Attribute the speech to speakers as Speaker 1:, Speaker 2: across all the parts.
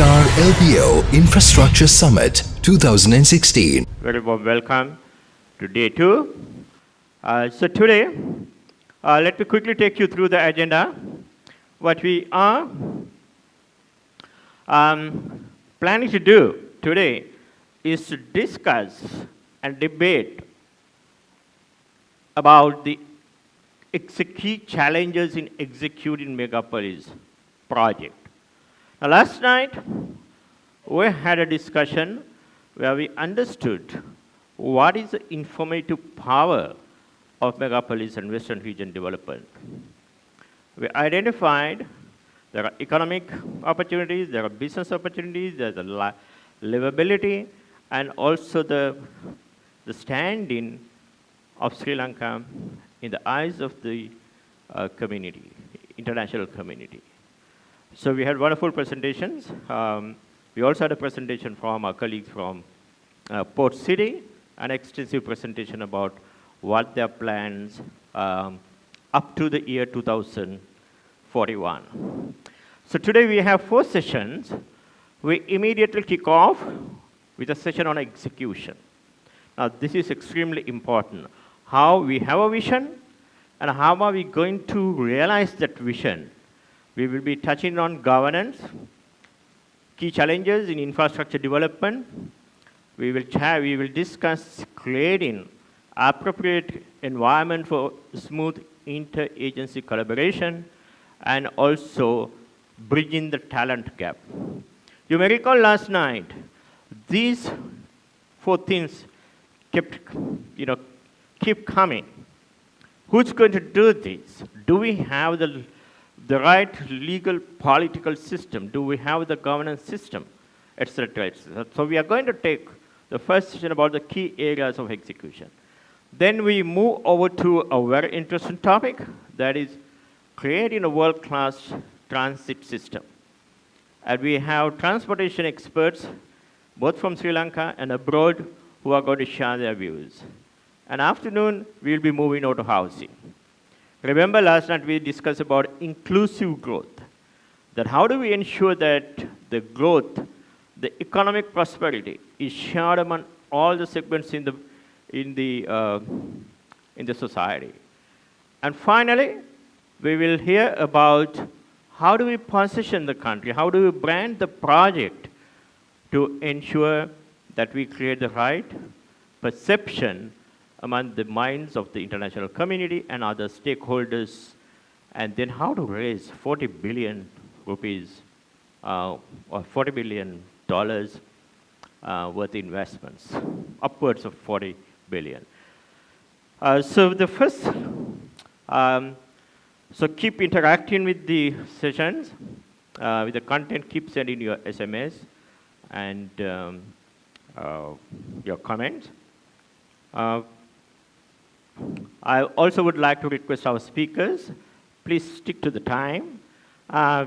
Speaker 1: LBR LBO Infrastructure Summit 2016.
Speaker 2: Very warm welcome to day 2. So today, let me quickly take you through the agenda. What we are planning to do today is to discuss and debate about the key challenges in executing megapolis project. Now, last night, we had a discussion where we understood what is the informative power of megapolis and Western region development. We identified there are economic opportunities, there are business opportunities, there's a livability, and also the standing of Sri Lanka in the eyes of the community, international community. So we had wonderful presentations. We also had a presentation from our colleagues from Port City, an extensive presentation about what their plans up to the year 2041. So today we have 4 sessions. We immediately kick off with a session on execution. Now this is extremely important. How we have a vision and how are we going to realize that vision. We will be touching on governance, key challenges in infrastructure development. We will discuss creating appropriate environment for smooth interagency collaboration and also bridging the talent gap. You may recall last night, these 4 things keep coming. Who's going to do this? Do we have the right legal political system? Do we have the governance system? Etc. etc. So we are going to take the first session about the key areas of execution. Then we move over to a very interesting topic, that is creating a world-class transit system. And we have transportation experts, both from Sri Lanka and abroad, who are going to share their views. And afternoon, we'll be moving over to housing. Remember last night we discussed about inclusive growth, that how do we ensure that the growth, the economic prosperity is shared among all the segments in the society. And finally, we will hear about how do we position the country, how do we brand the project to ensure that we create the right perception among the minds of the international community and other stakeholders, and then how to raise 40 billion rupees or $40 billion worth investments, upwards of 40 billion. So the first, so keep interacting with the sessions, with the content, keep sending your SMS and your comments. I also would like to request our speakers, please stick to the time.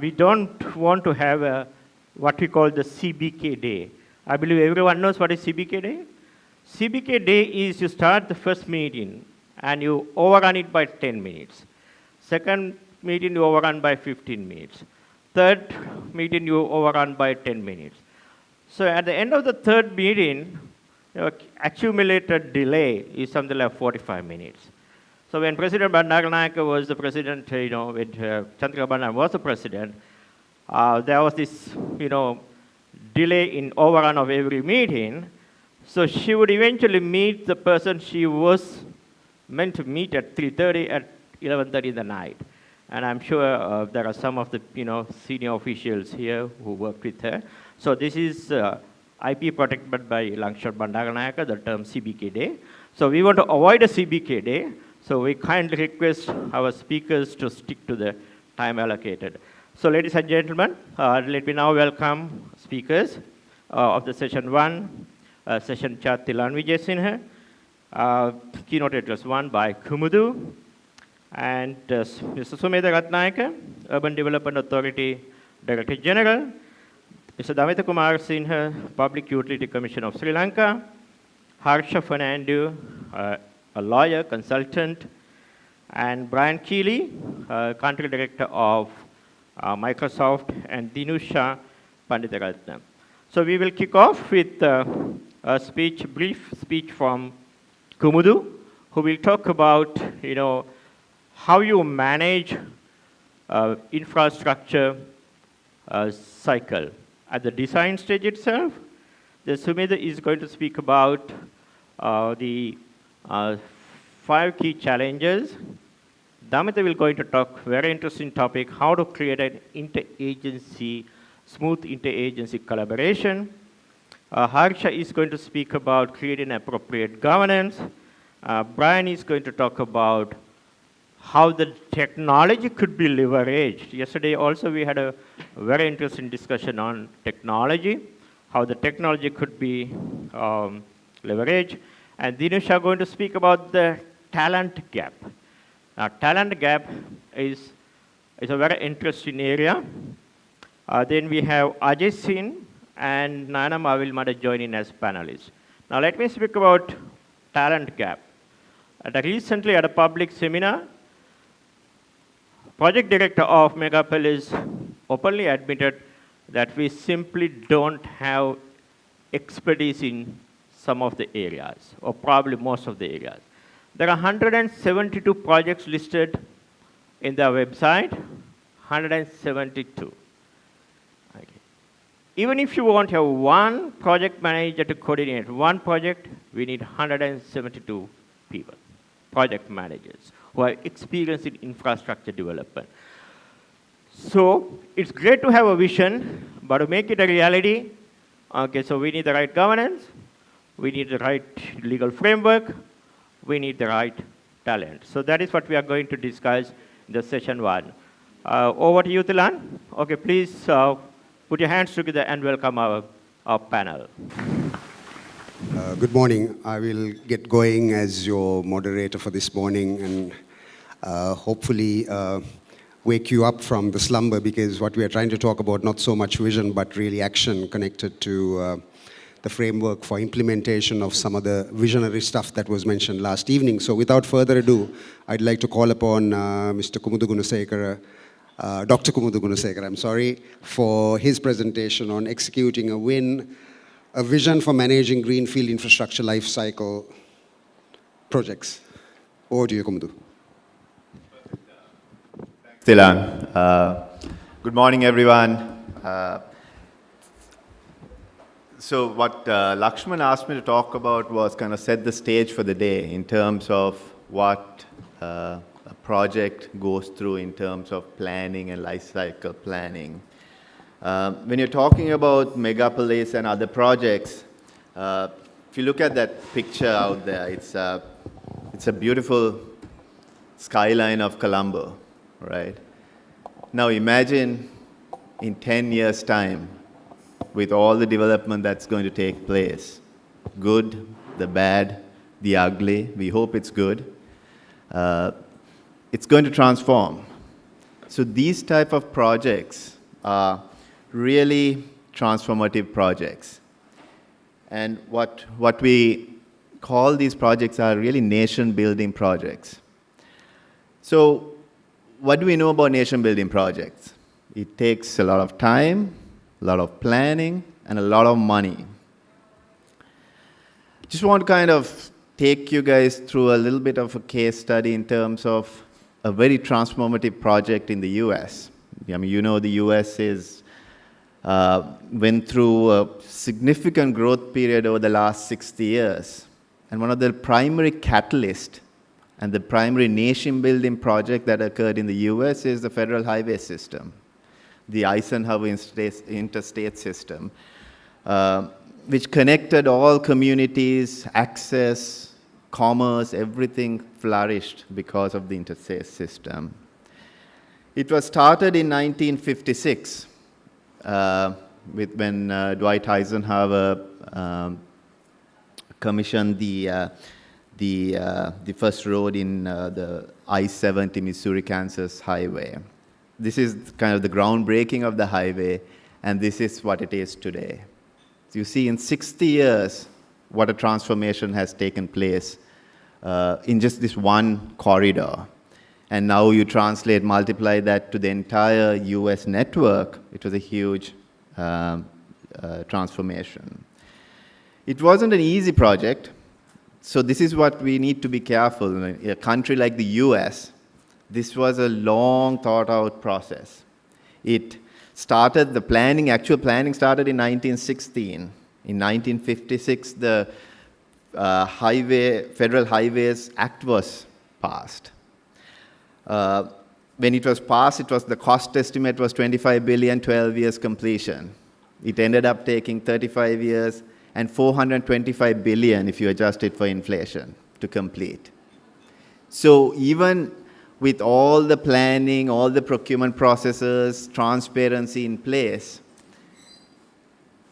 Speaker 2: We don't want to have what we call the CBK day. I believe everyone knows what is CBK day. CBK day is you start the first meeting and you overrun it by 10 minutes. Second meeting you overrun by 15 minutes. Third meeting you overrun by 10 minutes. So at the end of the third meeting, accumulated delay is something like 45 minutes. So when President Bandaranaike was the president, when Chandra Bandaranaike was the president, there was this, delay in overrun of every meeting. So she would eventually meet the person she was meant to meet at 3:30 at 11:30 in the night. And I'm sure there are some of the, senior officials here who worked with her. So this is IP protected by Langshan Bandaranaike, the term CBK day. So we want to avoid a CBK day. So we kindly request our speakers to stick to the time allocated. So ladies and gentlemen, let me now welcome speakers of the session 1, session Tilan Vijaysinha, keynote address 1 by Kumudu, and Mr. Sumedha Ratnayaka, Urban Development Authority Director General, Mr. Damita Kumar Sinha, Public Utility Commission of Sri Lanka, Harsha Fernando, a lawyer, consultant, and Brian Keeley, Country Director of Microsoft, and Dinusha, Panditaratnam. So we will kick off with a brief speech from Kumudu, who will talk about, how you manage infrastructure cycle. At the design stage itself, the Sumedha is going to speak about the 5 key challenges. Damita will going to talk very interesting topic, how to create an smooth interagency collaboration. Harsha is going to speak about creating appropriate governance. Brian is going to talk about how the technology could be leveraged. Yesterday also we had a very interesting discussion on technology, how the technology could be leveraged. And Dinesh are going to speak about the talent gap. Now, talent gap is a very interesting area. Then we have Ajay Singh and Nana Mavilmada joining as panelists. Now, let me speak about talent gap. Recently at a public seminar, project director of Megapolis openly admitted that we simply don't have expertise in some of the areas, or probably most of the areas. There are 172 projects listed in their website, 172. Okay. Even if you want to have one project manager to coordinate one project, we need 172 people, project managers, who are experienced in infrastructure development. So it's great to have a vision, but to make it a reality, so we need the right governance, we need the right legal framework, we need the right talent. So that is what we are going to discuss in the session 1. Over to you, Tilan. Okay, please put your hands together and welcome our panel.
Speaker 3: Good morning. I will get going as your moderator for this morning and hopefully wake you up from the slumber, because what we are trying to talk about, not so much vision, but really action connected to the framework for implementation of some of the visionary stuff that was mentioned last evening. So without further ado, I'd like to call upon Mr. Kumudu Gunasekera, Dr. Kumudu Gunasekera, for his presentation on executing a vision for managing greenfield infrastructure life cycle projects. Over to you, Kumudu.
Speaker 4: Thanks, Tilan. Good morning, everyone. So what Lakshman asked me to talk about was kind of set the stage for the day in terms of what a project goes through in terms of planning and life cycle planning. When you're talking about Megapolis and other projects, if you look at that picture out there, it's a beautiful skyline of Colombo, right? Now imagine in 10 years' time, with all the development that's going to take place, good, the bad, the ugly, we hope it's good, it's going to transform. So these type of projects are really transformative projects. And what we call these projects are really nation-building projects. So what do we know about nation-building projects? It takes a lot of time, a lot of planning, and a lot of money. Just want to kind of take you guys through a little bit of a case study in terms of a very transformative project in the US. I mean, the US went through a significant growth period over the last 60 years. And one of the primary catalysts and the primary nation-building project that occurred in the US is the federal highway system, the Eisenhower interstate system, which connected all communities, access, commerce, everything flourished because of the interstate system. It was started in 1956 when Dwight Eisenhower commissioned the first road in the I-70 Missouri-Kansas highway. This is kind of the groundbreaking of the highway, and this is what it is today. So you see, in 60 years, what a transformation has taken place in just this one corridor. And now you multiply that to the entire US network. It was a huge transformation. It wasn't an easy project, so this is what we need to be careful. In a country like the US, this was a long thought out process. It started, actual planning started in 1916. In 1956, the Federal Highways Act was passed. When it was passed, the cost estimate was 25 billion, 12 years completion. It ended up taking 35 years and 425 billion if you adjust it for inflation to complete. So even with all the planning, all the procurement processes, transparency in place,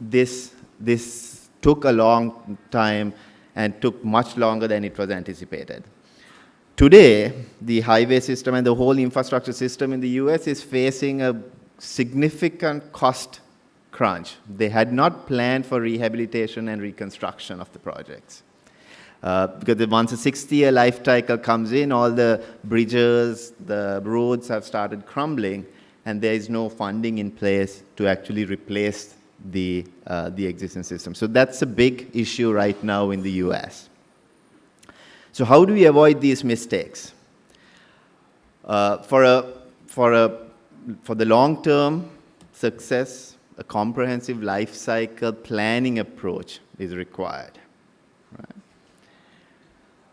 Speaker 4: this took a long time and took much longer than it was anticipated. Today, the highway system and the whole infrastructure system in the US is facing a significant cost crunch. They had not planned for rehabilitation and reconstruction of the projects. Because once a 60-year life cycle comes in, all the bridges, the roads have started crumbling, and there is no funding in place to actually replace the existing system. So that's a big issue right now in the US. So how do we avoid these mistakes? For the long-term success, a comprehensive life cycle planning approach is required. Right?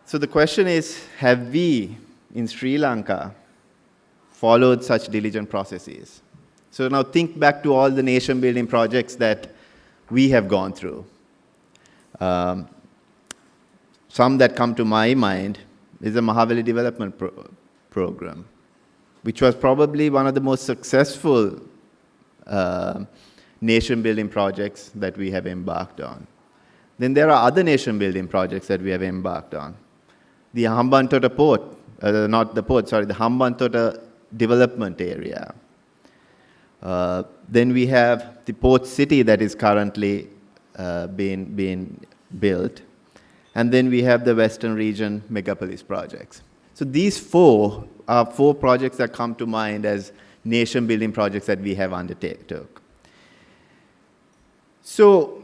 Speaker 4: So the question is, have we in Sri Lanka followed such diligent processes? So now think back to all the nation-building projects that we have gone through. Some that come to my mind is the Mahaveli Development Program, which was probably one of the most successful nation-building projects that we have embarked on. Then there are other nation-building projects that we have embarked on. The Hambantota Port, the Hambantota Development Area. Then we have the port city that is currently being built. And then we have the Western Region megapolis projects. So these four are four projects that come to mind as nation-building projects that we have undertaken. So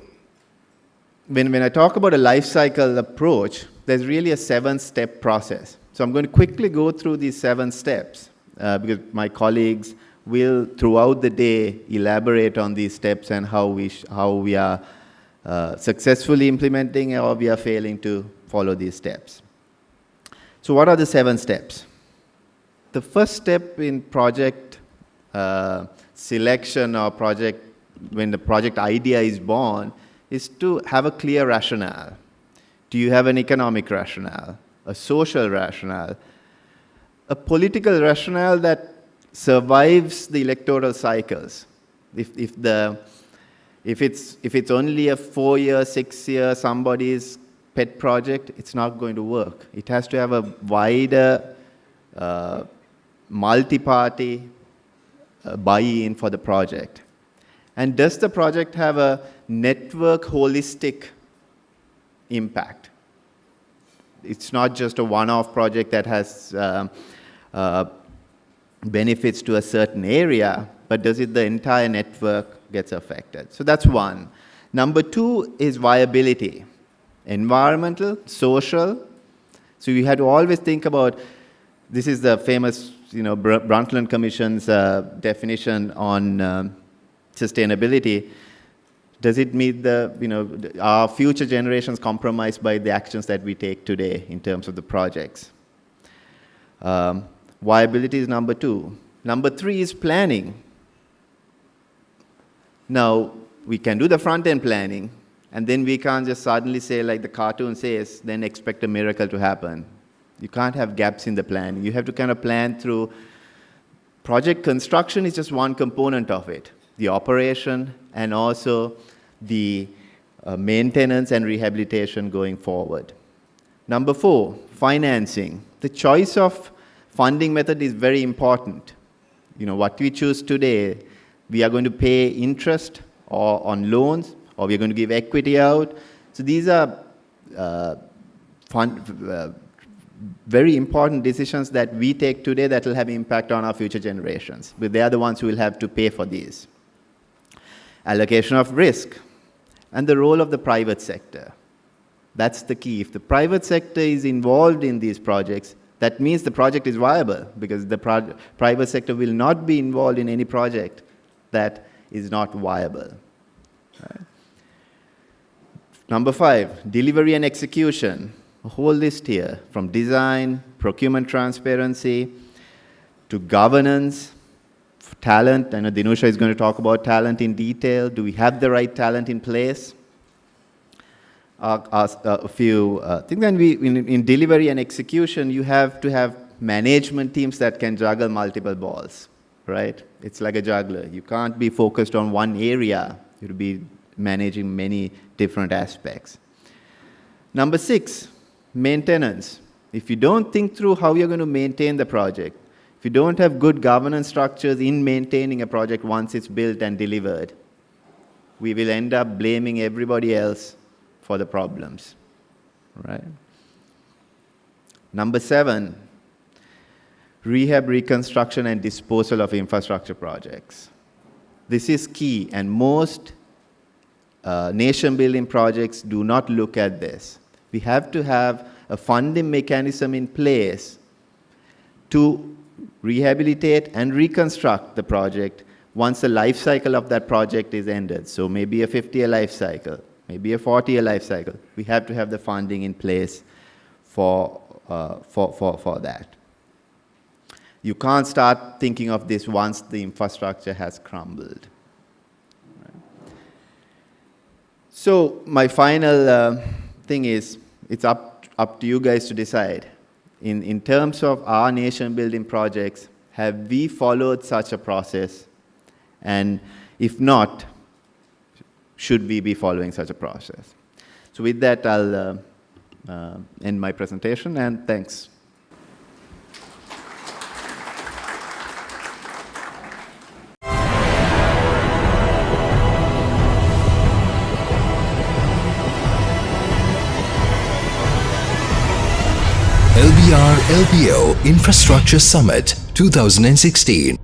Speaker 4: when I talk about a life cycle approach, there's really a 7-step process. So I'm going to quickly go through these 7 steps because my colleagues will, throughout the day, elaborate on these steps and how we are successfully implementing or we are failing to follow these steps. So what are the 7 steps? The first step in project selection or when the project idea is born, is to have a clear rationale. Do you have an economic rationale, a social rationale, a political rationale that survives the electoral cycles? If it's only a 4-year, 6-year somebody's pet project, it's not going to work. It has to have a wider multi-party buy-in for the project. And does the project have a network holistic impact? It's not just a one-off project that has benefits to a certain area, but does the entire network gets affected? So that's one. Number 2 is viability. Environmental, social. So you have to always think about, this is the famous Brundtland Commission's definition on sustainability. Does it meet our future generations compromised by the actions that we take today in terms of the projects? Viability is number 2. Number 3 is planning. Now, we can do the front-end planning, and then we can't just suddenly say, like the cartoon says, then expect a miracle to happen. You can't have gaps in the plan. You have to kind of plan through. Project construction is just one component of it. The operation and also the maintenance and rehabilitation going forward. Number 4, financing. The choice of funding method is very important. What we choose today, we are going to pay interest or on loans, or we are going to give equity out. So these are very important decisions that we take today that will have impact on our future generations. But they are the ones who will have to pay for these. Allocation of risk, and the role of the private sector. That's the key. If the private sector is involved in these projects, that means the project is viable, because the private sector will not be involved in any project that is not viable. Right? Number 5, delivery and execution. A whole list here, from design, procurement transparency, to governance, talent. I know Dinusha is going to talk about talent in detail. Do we have the right talent in place? A few things. Then in delivery and execution, you have to have management teams that can juggle multiple balls, right? It's like a juggler. You can't be focused on one area. You'll be managing many different aspects. Number 6, maintenance. If you don't think through how you're going to maintain the project, if you don't have good governance structures in maintaining a project once it's built and delivered, we will end up blaming everybody else for the problems, right? Number 7, rehab, reconstruction, and disposal of infrastructure projects. This is key, and most nation-building projects do not look at this. We have to have a funding mechanism in place to rehabilitate and reconstruct the project once the life cycle of that project is ended. So maybe a 50-year life cycle, maybe a 40-year life cycle. We have to have the funding in place for that. You can't start thinking of this once the infrastructure has crumbled. Right? So my final thing is, it's up to you guys to decide. In terms of our nation-building projects, have we followed such a process? And if not, should we be following such a process? So with that, I'll end my presentation, and thanks.
Speaker 1: LBR LBO Infrastructure Summit 2016.